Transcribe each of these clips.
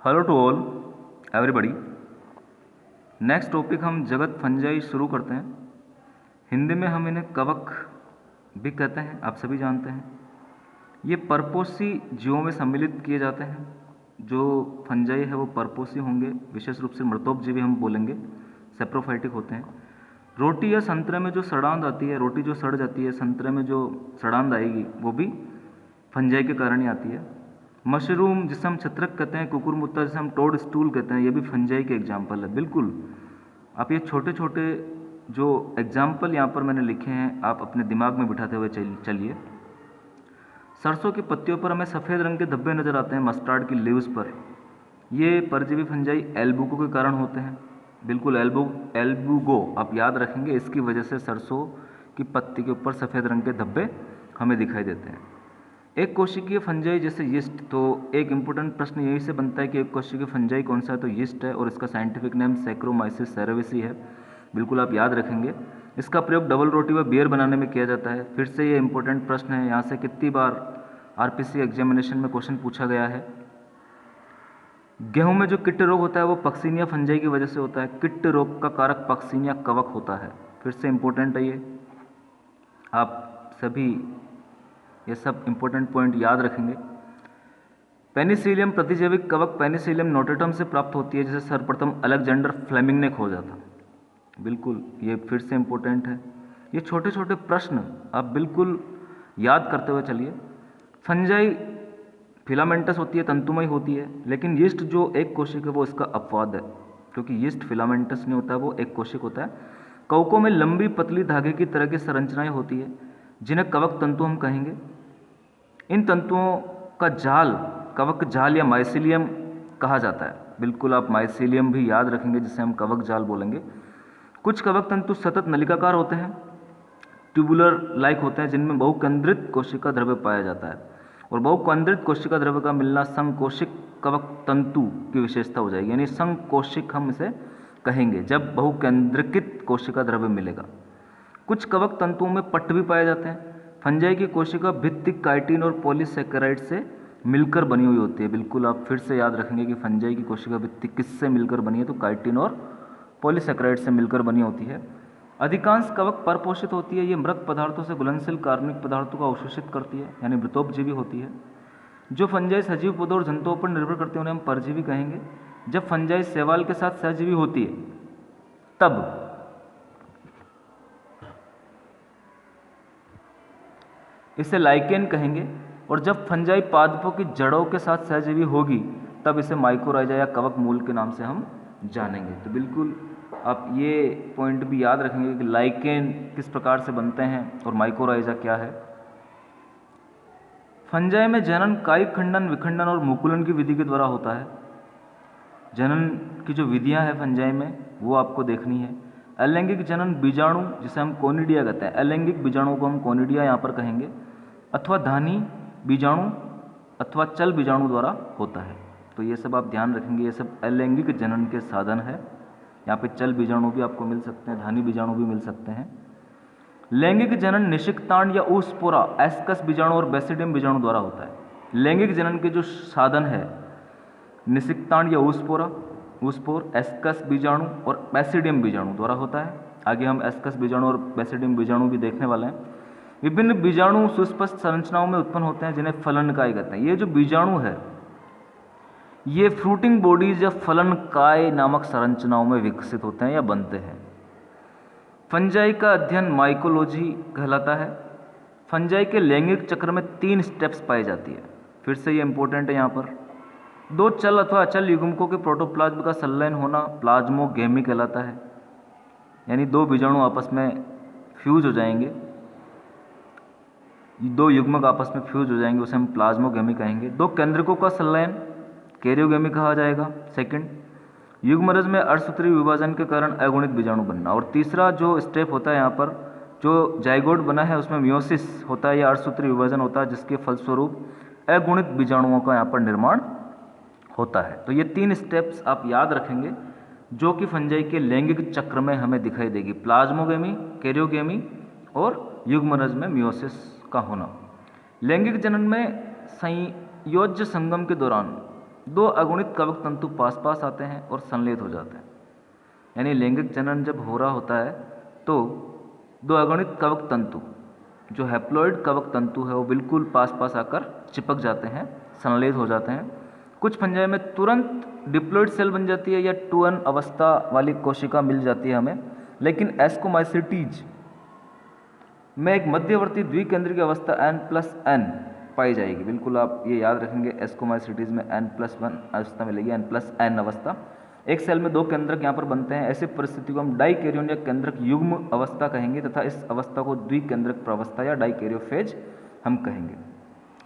Hello to all everybody. Next topic हम जगत fungi शुरू करते हैं। हिंदी में हम इन्हें कवक भी कहते हैं, आप सभी जानते हैं। ये परपोसी जीवों में सम्मिलित किए जाते हैं। जो फंजाई है वो परपोसी होंगे, विशेष रूप से मृतोपजीवी हम बोलेंगे, सेप्रोफाइटिक होते हैं। रोटी या संतरे में जो सड़ांध आती है, रोटी जो सड़ जाती है, संतरे में जो सड़ांध आएगी वो भी फंजाई के कारण ही आती है। मशरूम जिसे हम छत्रक कहते हैं, कुकुरमुत्ता जिसे हम टोड स्टूल कहते हैं, ये भी फंजाई के एग्जाम्पल है। बिल्कुल आप ये छोटे छोटे जो एग्जाम्पल यहाँ पर मैंने लिखे हैं आप अपने दिमाग में बिठाते हुए चलिए। सरसों की पत्तियों पर हमें सफ़ेद रंग के धब्बे नज़र आते हैं, मस्टर्ड की लीव्स पर। ये परजीवी फंजाई एल्बुगो के कारण होते हैं। बिल्कुल एल्बुगो आप याद रखेंगे, इसकी वजह से सरसों की पत्ती के ऊपर सफ़ेद रंग के धब्बे हमें दिखाई देते हैं। एक कोशिकीय फंजाई जैसे यीस्ट, तो एक इम्पोर्टेंट प्रश्न यही से बनता है कि एक कोशिकीय फंजाई कौन सा है, तो यीस्ट है और इसका साइंटिफिक नेम सैक्रोमाइसिस सेरेविसी है। बिल्कुल आप याद रखेंगे। इसका प्रयोग डबल रोटी व बियर बनाने में किया जाता है। फिर से ये इंपॉर्टेंट प्रश्न है, यहाँ से कितनी बार आरपीसी एग्जामिनेशन में क्वेश्चन पूछा गया है। गेहूं में जो किट रोग होता है वो पक्सिनिया फंजाई की वजह से होता है। किट रोग का कारक पक्सिनिया कवक होता है। फिर से इंपॉर्टेंट है ये, आप सभी ये सब इंपॉर्टेंट पॉइंट याद रखेंगे। पेनिसिलियम प्रतिजैविक कवक पेनिसिलियम नोटेटम से प्राप्त होती है, जिसे सर्वप्रथम अलेक्जेंडर फ्लेमिंग ने खोजा था। बिल्कुल ये फिर से इंपॉर्टेंट है। ये छोटे छोटे प्रश्न आप बिल्कुल याद करते हुए चलिए। फंजाई फिलामेंटस होती है, तंतुमय होती है, लेकिन यीस्ट जो एक कोशिक है वो इसका अपवाद है, क्योंकि यीस्ट फिलामेंटस नहीं होता है, वो एक कोशिक होता है। कवकों में लंबी पतली धागे की तरह की संरचनाएं होती है, जिन्हें कवक तंतु हम कहेंगे। इन तंतुओं का जाल कवक जाल या माइसिलियम कहा जाता है। बिल्कुल आप माइसिलियम भी याद रखेंगे, जिसे हम कवक जाल बोलेंगे। कुछ कवक तंतु सतत नलिकाकार होते हैं, ट्यूबुलर लाइक होते हैं, जिनमें बहुकेंद्रित कोशिका द्रव्य पाया जाता है। और बहुकेंद्रित कोशिका द्रव्य का मिलना संकोशिक कवक तंतु की विशेषता हो जाएगी, यानी संकोशिक हम इसे कहेंगे जब बहुकेंद्रित कोशिका द्रव्य मिलेगा। कुछ कवक तंतुओं में पट्ट भी पाए जाते हैं। फंजाई की कोशिका भित्ति काइटिन और पॉलीसेकेराइड से मिलकर बनी हुई होती है। बिल्कुल आप फिर से याद रखेंगे कि फंजाई की कोशिका भित्ति किससे मिलकर बनी है, तो काइटिन और पॉलीसेकेराइड से मिलकर बनी होती है। अधिकांश कवक परपोषित होती है। ये मृत पदार्थों से घुलनशील कार्बनिक पदार्थों का अवशोषित करती है, यानी मृतोपजीवी होती है। जो फंजाई सजीव पौधों और जंतुओं पर निर्भर करते हैं उन्हें हम परजीवी कहेंगे। जब फंजाई शैवाल के साथ सहजीवी होती है तब इसे लाइकेन कहेंगे, और जब फंजाई पादपों की जड़ों के साथ सहजीवी होगी तब इसे माइकोराइजा या कवक मूल के नाम से हम जानेंगे। तो बिल्कुल आप ये पॉइंट भी याद रखेंगे कि लाइकेन किस प्रकार से बनते हैं और माइकोराइजा क्या है। फंजाई में जनन कायिक खंडन, विखंडन और मुकुलन की विधि के द्वारा होता है। जनन की जो विधियां हैं फंजाई में वो आपको देखनी है। अलैंगिक जनन बीजाणु, जिसे हम कोनिडिया कहते हैं, अलैंगिक बीजाणु को हम कोनिडिया यहाँ पर कहेंगे, अथवा धानी बीजाणु अथवा चल बीजाणु द्वारा होता है। तो ये सब आप ध्यान रखेंगे, ये सब अलैंगिक जनन के साधन है। यहाँ पे चल बीजाणु भी आपको मिल सकते हैं, धानी बीजाणु भी मिल सकते हैं। लैंगिक जनन निषिक्तांड या ऊस्पोरा, एस्कस बीजाणु और बेसिडियम बीजाणु द्वारा होता है। लैंगिक जनन के जो साधन है निषिक्तांड या ऊस्पोर, एस्कस बीजाणु और बेसिडियम बीजाणु द्वारा होता है। आगे हम एस्कस बीजाणु और बेसिडियम बीजाणु भी देखने वाले हैं। विभिन्न बीजाणु सुस्पष्ट संरचनाओं में उत्पन्न होते हैं, जिन्हें फलनकाय कहते हैं। ये जो बीजाणु है ये फ्रूटिंग बॉडीज या फलनकाय नामक संरचनाओं में विकसित होते हैं या बनते हैं। फंजाई का अध्ययन माइकोलॉजी कहलाता है। फंजाई के लैंगिक चक्र में 3 स्टेप्स पाई जाती है। फिर से ये इंपॉर्टेंट है, यहाँ पर 2 चल अथवा अचल युग्मकों के प्रोटोप्लाज्म का संलयन होना प्लाज्मोगेमी कहलाता है, यानी 2 बीजाणु आपस में फ्यूज हो जाएंगे, 2 युग्मक आपस में फ्यूज हो जाएंगे, उसे हम प्लाज्मोगेमी कहेंगे। 2 केंद्रकों का संलयन कैरियोगेमी कहा जाएगा। सेकंड, युग्मरज में अर्धसूत्रीय विभाजन के कारण अगुणित बीजाणु बनना। और तीसरा जो स्टेप होता है यहाँ पर, जो जाइगोट बना है उसमें मियोसिस होता है या अर्धसूत्रीय विभाजन होता है, जिसके फलस्वरूप अगुणित बीजाणुओं का यहाँ पर निर्माण होता है। तो ये 3 स्टेप्स आप याद रखेंगे जो कि फंजाई के लैंगिक चक्र में हमें दिखाई देगी, प्लाज्मोगेमी, कैरियोगेमी और युग्मरज में मियोसिस का होना। लैंगिक जनन में संयोज्य संगम के दौरान दो अगुणित कवक तंतु पास पास आते हैं और संलेत हो जाते हैं। यानी लैंगिक जनन जब हो रहा होता है तो दो अगुणित कवक तंतु, जो हैप्लॉइड कवक तंतु है, वो बिल्कुल पास पास आकर चिपक जाते हैं, संलेत हो जाते हैं। कुछ फंजाई में तुरंत डिप्लॉइड सेल बन जाती है या 2n अवस्था वाली कोशिका मिल जाती है हमें, लेकिन एस्कोमाइसिटीज में एक मध्यवर्ती द्विकेंद्रिक अवस्था n+n पाई जाएगी। बिल्कुल आप ये याद रखेंगे, एस्कोमाइसिटीज में n+1 अवस्था मिलेगी, n+n अवस्था। एक सेल में दो केंद्रक यहाँ पर बनते हैं। ऐसी परिस्थिति को हम डाइकैरियोन या केंद्रक युग्म अवस्था कहेंगे तथा इस अवस्था को द्विकेंद्रक प्रावस्था या डाइकैरियोफेज हम कहेंगे।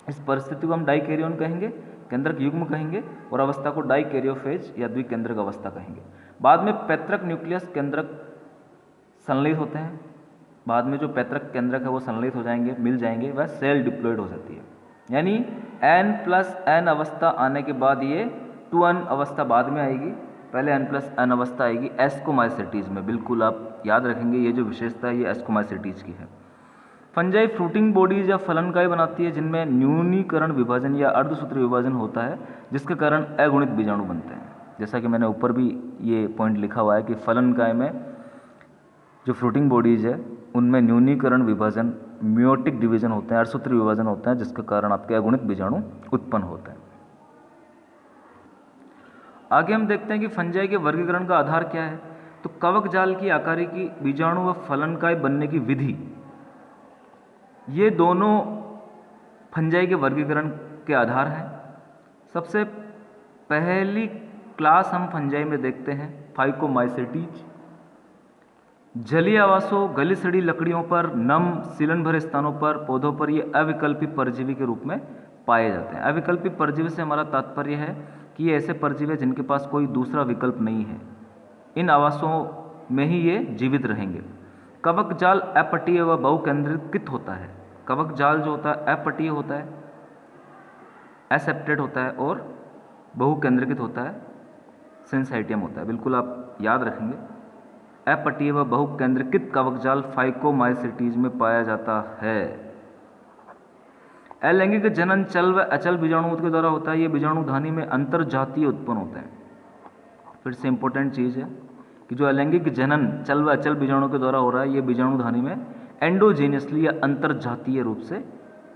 इस परिस्थिति को हम डाइकैरियोन कहेंगे, केंद्रक युग्म कहेंगे और अवस्था को डाइकैरियोफेज या द्विकेंद्रक अवस्था कहेंगे। बाद में पैतृक न्यूक्लियस केंद्रक संलयित होते हैं। बाद में जो पैतृक केंद्रक है वो संलयित हो जाएंगे, मिल जाएंगे, वह सेल डिप्लॉइड हो जाती है। यानी n+n अवस्था आने के बाद ये 2n अवस्था बाद में आएगी, पहले n+n अवस्था आएगी एस्कोमाइसिटीज में। बिल्कुल आप याद रखेंगे, ये जो विशेषता है ये एस्कोमाइसिटीज की है। फंजाई फ्रूटिंग बॉडीज या फलनकाय बनाती है जिनमें न्यूनीकरण विभाजन या अर्धसूत्री विभाजन होता है, जिसके कारण अगुणित बीजाणु बनते हैं। जैसा कि मैंने ऊपर भी ये पॉइंट लिखा हुआ है कि फलनकाय में जो फ्रूटिंग बॉडीज है उनमें न्यूनीकरण विभाजन, मियोटिक डिवीजन होते हैं, अर्धसूत्री विभाजन होते हैं, जिसके कारण आपके अगुणित बीजाणु उत्पन्न होते हैं। आगे हम देखते हैं कि फंजाई के वर्गीकरण का आधार क्या है। तो कवक जाल की आकारिकी, बीजाणु व फलनकाय बनने की विधि, ये दोनों फंजाई के वर्गीकरण के आधार हैं। सबसे पहली क्लास हम फंजाई में देखते हैं फाइकोमाइसेटीज। जलीय आवासों, गली सड़ी लकड़ियों पर, नम सीलन भरे स्थानों पर, पौधों पर ये अविकल्पी परजीवी के रूप में पाए जाते हैं। अविकल्पी परजीवी से हमारा तात्पर्य है कि ये ऐसे परजीवी जिनके पास कोई दूसरा विकल्प नहीं है, इन आवासों में ही ये जीवित रहेंगे। कवक जाल अपटीय व बहुकेंद्रीकृत होता है। कवक जाल जो होता है अपटीय होता है, एसेप्टेड होता है और बहुकेंद्रीकृत होता है, सेंसाइटियम होता है। बिल्कुल आप याद रखेंगे, अपटीय व बहुकेंद्रीकृत कवक जाल फाइकोमाइसिटीज में पाया जाता है। अलैंगिक जनन चल व अचल बीजाणुओं के द्वारा होता है। ये बीजाणु धानी में अंतरजातीय उत्पन्न होते हैं। फिर से इंपॉर्टेंट चीज़ है कि जो अलैंगिक जनन चल व अचल बीजाणु के द्वारा हो रहा है, ये बीजाणु धानी में एंडोजेनियसली या अंतरजातीय रूप से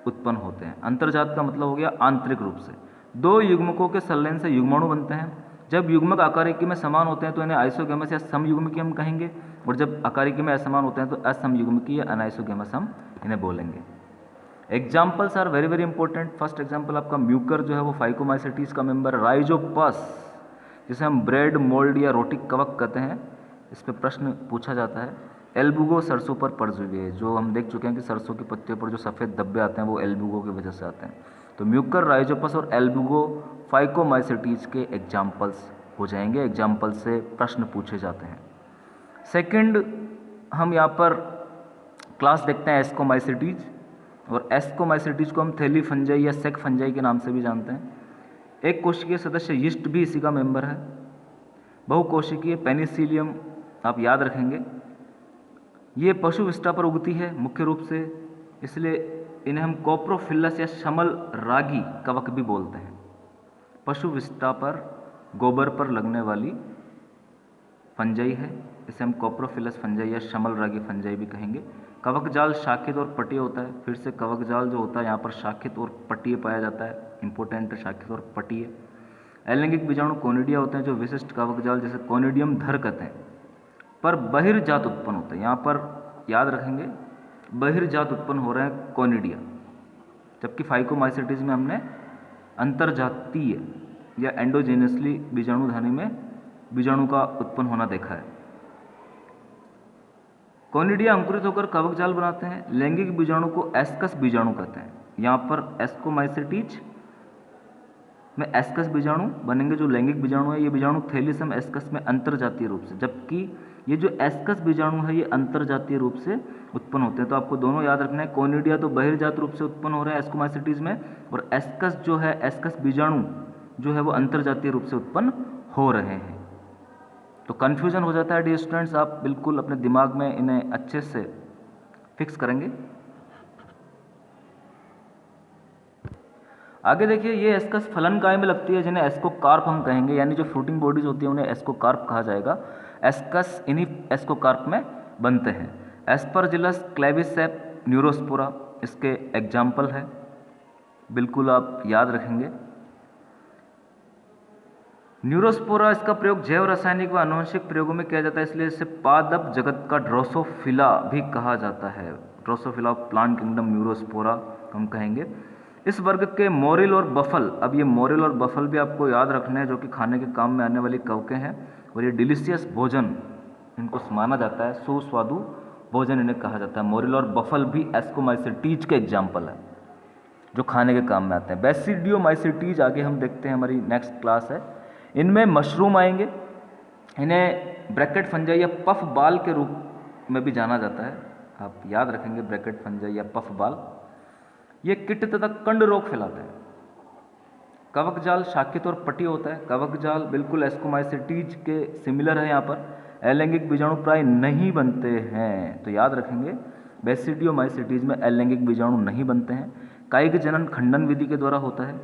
उत्पन्न होते हैं। अंतर्जात का मतलब हो गया आंतरिक रूप से। दो युग्मकों के संलयन से युग्माणु बनते हैं। जब युग्मक आकारिकी में समान होते हैं तो इन्हें आइसोगेमस या समयुग्मकी हम कहेंगे, और जब आकारिकी में असमान होते हैं तो असमयुग्मकी या अनाइसोगेमस हम इन्हें बोलेंगे। Examples are very very important. First example आपका म्यूकर जो है वो फाइकोमाइसिटीज का मेंबर। राइजोपस, जिसे हम ब्रेड, मोल्ड या रोटी कवक कहते हैं, इस पर प्रश्न पूछा जाता है। एल्बुगो सरसों पर परजीवी है, जो हम देख चुके हैं कि सरसों की पत्तियों पर जो सफ़ेद धब्बे आते हैं वो एल्बुगो की वजह से आते हैं। तो म्यूकर, राइजोपस और एल्बुगो फाइकोमाइसिटीज के एग्जाम्पल्स हो जाएंगे। एग्जाम्पल से प्रश्न पूछे जाते हैं। सेकंड हम यहाँ पर क्लास देखते हैं एस्कोमाइसिटीज, और एस्कोमाइसिटीज को हम थैली फंजाई या सेक फंजाई के नाम से भी जानते हैं। एक कोशिकीय सदस्य यीस्ट भी इसी का मेंबर है। बहुकोशिकीय पेनिसिलियम आप याद रखेंगे, ये पशु विष्ठा पर उगती है मुख्य रूप से, इसलिए इन्हें हम कोप्रोफिलस या शमल रागी कवक भी बोलते हैं। पशु विष्ठा पर, गोबर पर लगने वाली फंजाई है, इसे हम कोप्रोफिलस फंजाई या शमल रागी फंजाई भी कहेंगे। कवक जाल शाखित और पटीय होता है। फिर से कवक जाल जो होता है यहाँ पर शाखित और पटीय पाया जाता है। इंपॉर्टेंट है शाखित और पटीय। अलैंगिक बीजाणु कोनिडिया होते हैं, जो विशिष्ट कवक जाल जैसे कोनिडियम धर कहते हैं पर बहिर्जात उत्पन्न होते हैं। यहाँ पर याद रखेंगे बहिर्जात उत्पन्न हो रहे हैं कोनिडिया, जबकि फाइकोमाइसिटीज में हमने अंतर्जातीय या एंडोजेनियसली बीजाणु धानी में बीजाणु का उत्पन्न होना देखा है। कोनिडिया अंकुरित होकर कवक जाल बनाते हैं। लैंगिक बीजाणु को एस्कस बीजाणु कहते हैं। यहाँ पर एस्कोमाइसिटीज में एस्कस बीजाणु बनेंगे। जो लैंगिक बीजाणु है ये बीजाणु थैलीसम एस्कस में अंतर्जातीय रूप से, जबकि ये जो एस्कस बीजाणु है ये अंतर्जातीय रूप से उत्पन्न होते हैं। तो आपको दोनों याद रखना है, कोनिडिया तो बहिर्जात रूप से उत्पन्न हो रहा है एस्कोमाइसिटीज में, और एस्कस जो है, एस्कस बीजाणु जो है वो अंतर्जातीय रूप से उत्पन्न हो रहे हैं। तो कन्फ्यूजन हो जाता है डियर स्टूडेंट्स, आप बिल्कुल अपने दिमाग में इन्हें अच्छे से फिक्स करेंगे। आगे देखिए, ये एस्कस फलन काय में लगती है, जिन्हें एस्कोकार्प हम कहेंगे, यानी जो फ्रूटिंग बॉडीज होती है उन्हें एस्कोकार्प कहा जाएगा। एस्कस इन्हीं एस्कोकार्प में बनते हैं। एस्परजिलस, क्लेविसेप, न्यूरोस्पोरा इसके एग्जाम्पल है, बिल्कुल आप याद रखेंगे। न्यूरोस्पोरा, इसका प्रयोग जैव रासायनिक व आनुवंशिक प्रयोगों में किया जाता है, इसलिए इसे पादप जगत का ड्रोसोफिला भी कहा जाता है। Drosophila of plant kingdom Neurospora हम कहेंगे। इस वर्ग के मोरिल और बफल, अब ये मोरिल और बफल भी आपको याद रखने हैं, जो कि खाने के काम में आने वाली कवकें हैं, और ये डिलीशियस भोजन इनको माना जाता है, सुस्वादु भोजन इन्हें कहा जाता है। मोरिल और बफल भी एस्कोमाइसेटीज के एग्जाम्पल है, जो खाने के काम में आते हैं। बेसिडियोमाइसेटीज आगे हम देखते हैं, हमारी नेक्स्ट क्लास है। इनमें मशरूम आएंगे, इन्हें ब्रैकेट फंजाई या पफ बाल के रूप में भी जाना जाता है, आप याद रखेंगे, ब्रैकेट फंजाई या पफ बाल। ये किट तथा कंड रोग फैलाते हैं। कवक जाल शाखित और पटी होता है। कवक जाल बिल्कुल एस्कोमाइसेटीज के सिमिलर है। यहाँ पर अलैंगिक बीजाणु प्राय नहीं बनते हैं, तो याद रखेंगे बेसिडियोमाइसेटीज में अलैंगिक बीजाणु नहीं बनते हैं। कायिक जनन खंडन विधि के द्वारा होता है।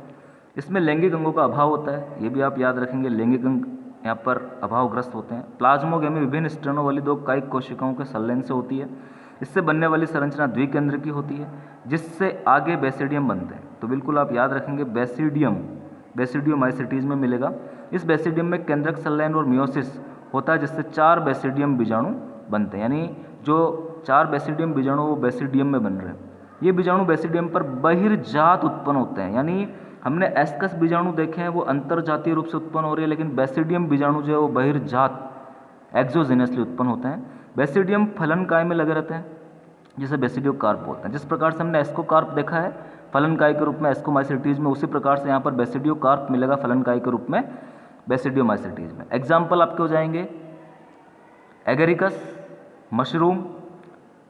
इसमें लैंगिक अंगों का अभाव होता है, ये भी आप याद रखेंगे, लैंगिक अंग यहाँ पर अभावग्रस्त होते हैं। प्लाज्मोगेमी विभिन्न स्टेनों वाली दो कायिक कोशिकाओं के संलयन से होती है। इससे बनने वाली संरचना द्विकेंद्र की होती है, जिससे आगे बेसिडियम बनते हैं। तो बिल्कुल आप याद रखेंगे, बेसिडियम बेसिडियोमाइसेटीज में मिलेगा। इस बेसिडियम में केंद्रक संलयन और मियोसिस होता है, जिससे 4 बेसिडियम बीजाणु बनते हैं, यानी जो 4 बेसिडियम बीजाणु वो बेसिडियम में बन रहे हैं। ये बीजाणु बेसिडियम पर बहिर्जात उत्पन्न होते हैं, यानी हमने एस्कस बीजाणु देखे हैं वो अंतरजातीय रूप से उत्पन्न हो रही है, लेकिन बेसिडियम बीजाणु जो है वो बहिर्जात एक्सोजेनियसली उत्पन्न होते हैं। बेसिडियम फलन काय में लगे रहते हैं, जिसे बेसिडियोकार्प बोलते हैं। जिस प्रकार से हमने एस्कोकार्प देखा है फलन काय के रूप में एस्कोमाइसेटीज में, उसी प्रकार से यहाँ पर बेसिडियोकार्प मिलेगा फलन काय के रूप में बेसिडियोमाइसेटीज में। एग्जाम्पल आपके हो जाएंगे एगेरिकस, मशरूम,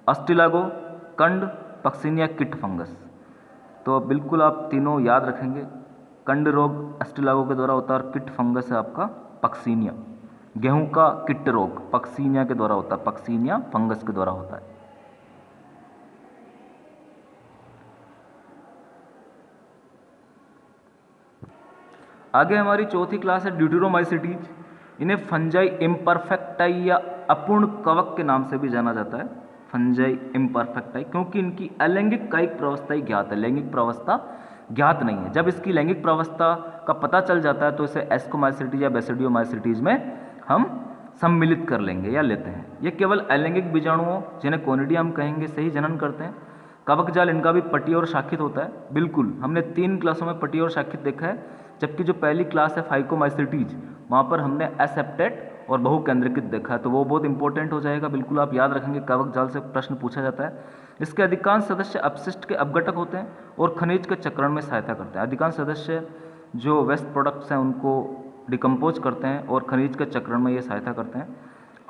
अस्टिलागो, कंड, पक्सिनिया किट फंगस। तो बिल्कुल आप तीनों याद रखेंगे। कंड रोग अस्टिलागो के द्वारा होता है, और किट फंगस है आपका पक्सिनिया। गेहूं का किट रोग पक्सिनिया के द्वारा होता है, पक्सिनिया फंगस के द्वारा होता है। आगे हमारी चौथी क्लास है ड्यूटेरोमाइसेटीज। इन्हें फंजाई इम्परफेक्टाई या अपूर्ण कवक के नाम से भी जाना जाता है, फंजाई इम्परफेक्टाई, क्योंकि इनकी अलैंगिक कायिक प्रावस्था ही ज्ञात है, लैंगिक प्रावस्था ज्ञात नहीं है। जब इसकी लैंगिक प्रावस्था का पता चल जाता है तो इसे एस्कोमाइसेटीज या बेसिडियोमाइसेटीज में हम सम्मिलित कर लेंगे या लेते हैं। ये केवल अलैंगिक बीजाणुओं, जिन्हें कोनिडिया हम कहेंगे, से ही जनन करते हैं। कवक जाल इनका भी पटी और शाखित होता है, बिल्कुल हमने 3 क्लासों में पटी और शाखित देखा है, जबकि जो पहली क्लास है फाइकोमाइसेटीज, वहाँ पर हमने एसेप्टेट और बहुकेंद्रीकृत देखा है, तो वो बहुत इंपॉर्टेंट हो जाएगा, बिल्कुल आप याद रखेंगे, कवक जाल से प्रश्न पूछा जाता है। इसके अधिकांश सदस्य अपशिष्ट के अपघटक होते हैं और खनिज के चक्रण में सहायता करते हैं। अधिकांश सदस्य जो वेस्ट प्रोडक्ट्स हैं उनको डिकम्पोज करते हैं और खनिज के चक्रण में ये सहायता करते हैं।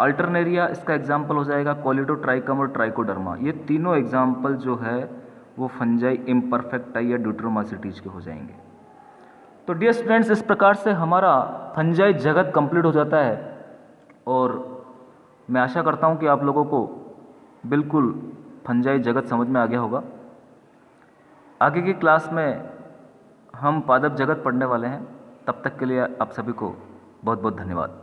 अल्टरनेरिया इसका एग्जाम्पल हो जाएगा, कोलिडोट्राइकम और ट्राइकोडर्मा, ये तीनों एग्जाम्पल जो है वो फंजाई इम्परफेक्टाई या ड्यूटेरोमाइसेटीज के हो जाएंगे। तो डियर स्टूडेंट्स, इस प्रकार से हमारा फंजाई जगत कंप्लीट हो जाता है, और मैं आशा करता हूँ कि आप लोगों को बिल्कुल फंजाई जगत समझ में आ गया होगा। आगे की क्लास में हम पादप जगत पढ़ने वाले हैं, तब तक के लिए आप सभी को बहुत बहुत धन्यवाद।